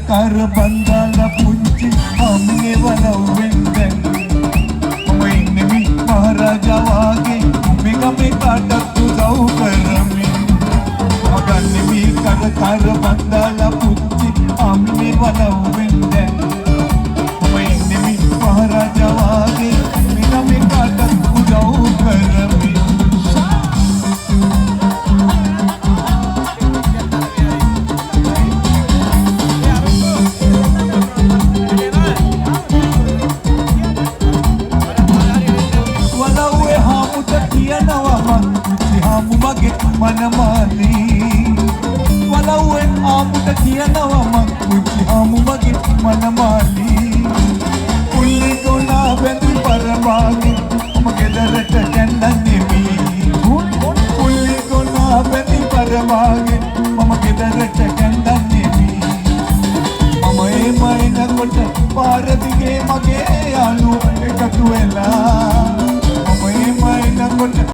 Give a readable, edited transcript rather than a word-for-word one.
කර බන්දාල පුංචි අම්මේ වලවෙන්දැන් මම ඉන්නේ මහරජා වාගේ මෙගමේ කාටත් උදව් කරමින් මගන්නේ මේ කර බන්දාල පුංචි අම්මේ වලවෙන්දැන් මම ඉන්නේ මහරජා වාගේ මෙගමේ කාටත් උදව් කරමින් मनमाली वलवे आमुट कियनवा मक्कुची आमु मगे मनमाली उल्ली गोना बेंद्रि परमागे मगे दरट कंदन्नेमी उल्ली गोना बेंद्रि परमागे मगे दरट कंदन्नेमी मम ए मयन කොට පාරදිගේ මගේ යාළුව